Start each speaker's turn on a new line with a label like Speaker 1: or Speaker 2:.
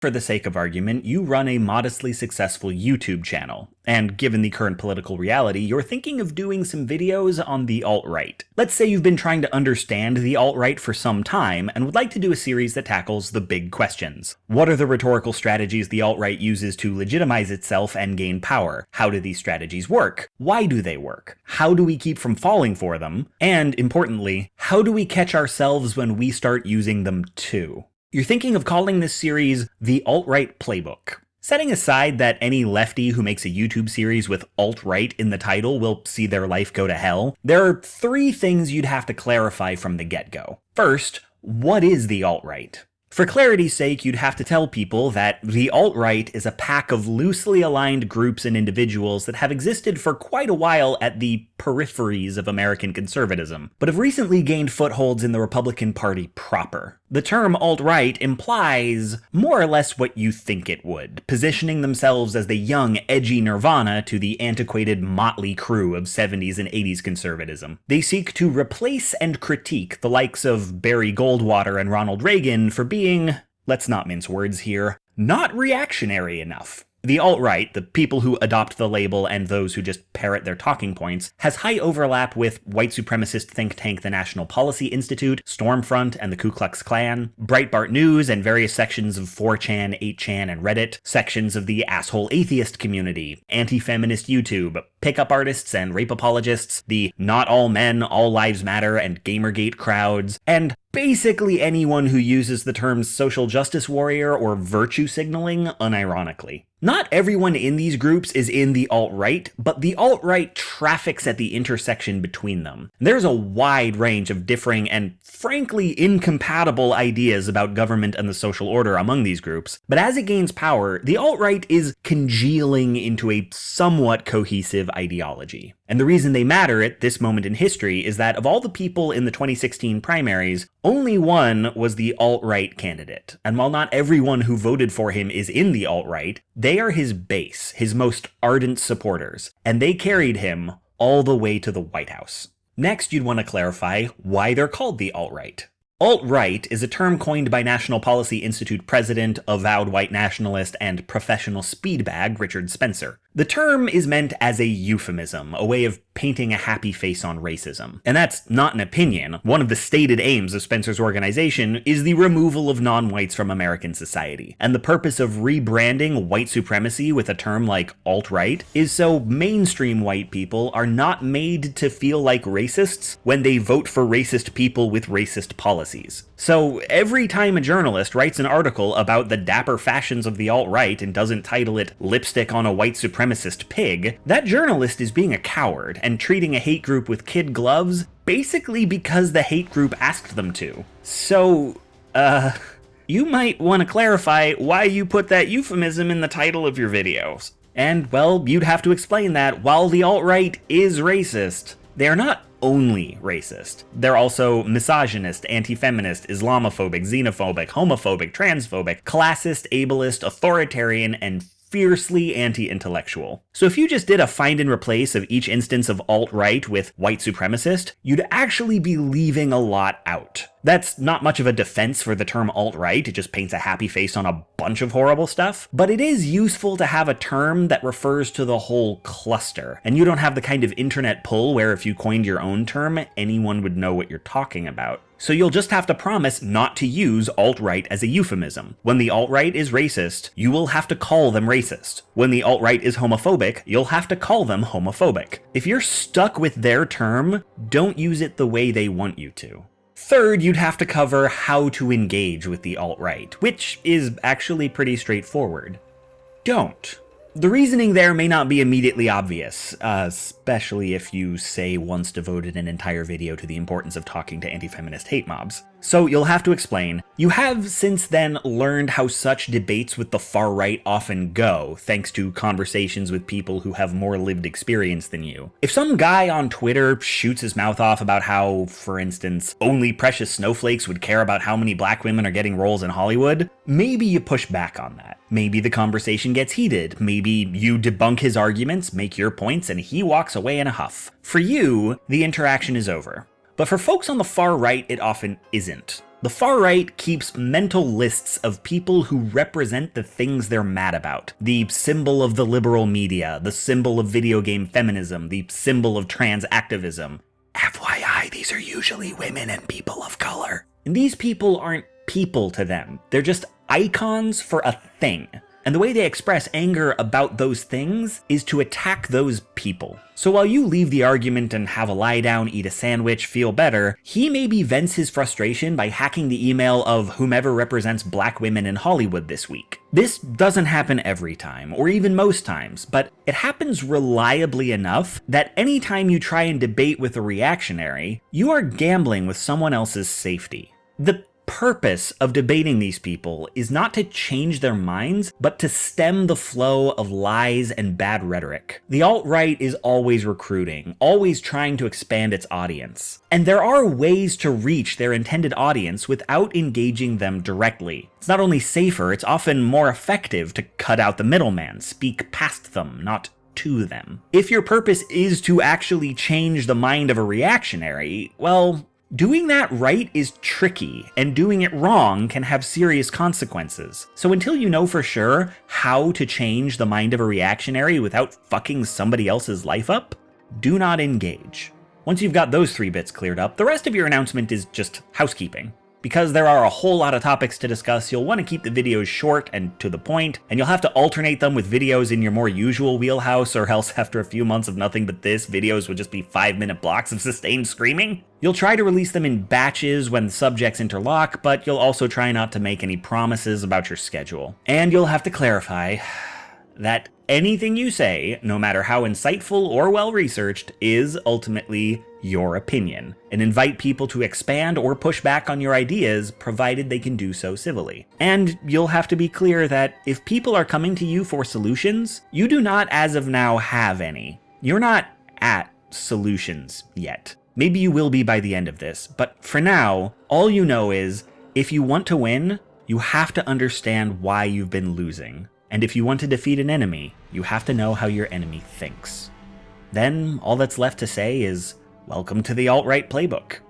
Speaker 1: For the sake of argument, you run a modestly successful YouTube channel, and given the current political reality, you're thinking of doing some videos on the alt-right. Let's say you've been trying to understand the alt-right for some time and would like to do a series that tackles the big questions. What are the rhetorical strategies the alt-right uses to legitimize itself and gain power? How do these strategies work? Why do they work? How do we keep from falling for them? And, importantly, how do we catch ourselves when we start using them too? You're thinking of calling this series the Alt-Right Playbook. Setting aside that any lefty who makes a YouTube series with alt-right in the title will see their life go to hell, there are three things you'd have to clarify from the get-go. First, what is the alt-right? For clarity's sake, you'd have to tell people that the alt-right is a pack of loosely aligned groups and individuals that have existed for quite a while at the peripheries of American conservatism, but have recently gained footholds in the Republican Party proper. The term alt-right implies more or less what you think it would, positioning themselves as the young, edgy nirvana to the antiquated motley crew of 70s and 80s conservatism. They seek to replace and critique the likes of Barry Goldwater and Ronald Reagan for being, let's not mince words here, not reactionary enough. The alt-right, the people who adopt the label and those who just parrot their talking points, has high overlap with white supremacist think tank the National Policy Institute, Stormfront and the Ku Klux Klan, Breitbart News and various sections of 4chan, 8chan, and Reddit, sections of the asshole atheist community, anti-feminist YouTube, pickup artists and rape apologists, the not all men, all lives matter and Gamergate crowds, and basically anyone who uses the terms social justice warrior or virtue signaling unironically. Not everyone in these groups is in the alt-right, but the alt-right traffics at the intersection between them. There's a wide range of differing and frankly incompatible ideas about government and the social order among these groups, but as it gains power, the alt-right is congealing into a somewhat cohesive ideology. And the reason they matter at this moment in history is that of all the people in the 2016 primaries, only one was the alt-right candidate. And while not everyone who voted for him is in the alt-right, they are his base, his most ardent supporters, and they carried him all the way to the White House. Next, you'd want to clarify why they're called the alt-right. Alt-right is a term coined by National Policy Institute president, avowed white nationalist, and professional speedbag Richard Spencer. The term is meant as a euphemism, a way of painting a happy face on racism. And that's not an opinion. One of the stated aims of Spencer's organization is the removal of non-whites from American society. And the purpose of rebranding white supremacy with a term like alt-right is so mainstream white people are not made to feel like racists when they vote for racist people with racist policies. So every time a journalist writes an article about the dapper fashions of the alt-right and doesn't title it Lipstick on a White Supremacist Pig, that journalist is being a coward and treating a hate group with kid gloves basically because the hate group asked them to. So, you might want to clarify why you put that euphemism in the title of your videos. And, well, you'd have to explain that while the alt-right is racist, they're not only racist. They're also misogynist, anti-feminist, Islamophobic, xenophobic, homophobic, transphobic, classist, ableist, authoritarian, and fiercely anti-intellectual. So if you just did a find and replace of each instance of alt-right with white supremacist, you'd actually be leaving a lot out. That's not much of a defense for the term alt-right, it just paints a happy face on a bunch of horrible stuff, but it is useful to have a term that refers to the whole cluster, and you don't have the kind of internet pull where if you coined your own term, anyone would know what you're talking about. So you'll just have to promise not to use alt-right as a euphemism. When the alt-right is racist, you will have to call them racist. When the alt-right is homophobic, you'll have to call them homophobic. If you're stuck with their term, don't use it the way they want you to. Third, you'd have to cover how to engage with the alt-right, which is actually pretty straightforward. Don't. The reasoning there may not be immediately obvious, especially if you, say, once devoted an entire video to the importance of talking to anti-feminist hate mobs. So you'll have to explain. You have since then learned how such debates with the far right often go, thanks to conversations with people who have more lived experience than you. If some guy on Twitter shoots his mouth off about how, for instance, only precious snowflakes would care about how many black women are getting roles in Hollywood, maybe you push back on that. Maybe the conversation gets heated. Maybe you debunk his arguments, make your points, and he walks away in a huff. For you, the interaction is over. But for folks on the far right, it often isn't. The far right keeps mental lists of people who represent the things they're mad about. The symbol of the liberal media, the symbol of video game feminism, the symbol of trans activism. FYI, these are usually women and people of color. And these people aren't people to them. They're just icons for a thing. And the way they express anger about those things is to attack those people. So while you leave the argument and have a lie down, eat a sandwich, feel better, he maybe vents his frustration by hacking the email of whomever represents black women in Hollywood this week. This doesn't happen every time, or even most times, but it happens reliably enough that anytime you try and debate with a reactionary, you are gambling with someone else's safety. The purpose of debating these people is not to change their minds, but to stem the flow of lies and bad rhetoric. The alt-right is always recruiting, always trying to expand its audience. And there are ways to reach their intended audience without engaging them directly. It's not only safer, it's often more effective to cut out the middleman, speak past them, not to them. If your purpose is to actually change the mind of a reactionary, well, doing that right is tricky, and doing it wrong can have serious consequences. So until you know for sure how to change the mind of a reactionary without fucking somebody else's life up, do not engage. Once you've got those 3 bits cleared up, the rest of your announcement is just housekeeping. Because there are a whole lot of topics to discuss, you'll want to keep the videos short and to the point, and you'll have to alternate them with videos in your more usual wheelhouse, or else after a few months of nothing but this, videos would just be 5-minute blocks of sustained screaming. You'll try to release them in batches when subjects interlock, but you'll also try not to make any promises about your schedule. And you'll have to clarify that anything you say, no matter how insightful or well-researched, is ultimately your opinion, and invite people to expand or push back on your ideas, provided they can do so civilly. And you'll have to be clear that if people are coming to you for solutions, you do not as of now have any. You're not at solutions yet. Maybe you will be by the end of this, but for now, all you know is, if you want to win, you have to understand why you've been losing. And if you want to defeat an enemy, you have to know how your enemy thinks. Then, all that's left to say is, welcome to the alt-right playbook.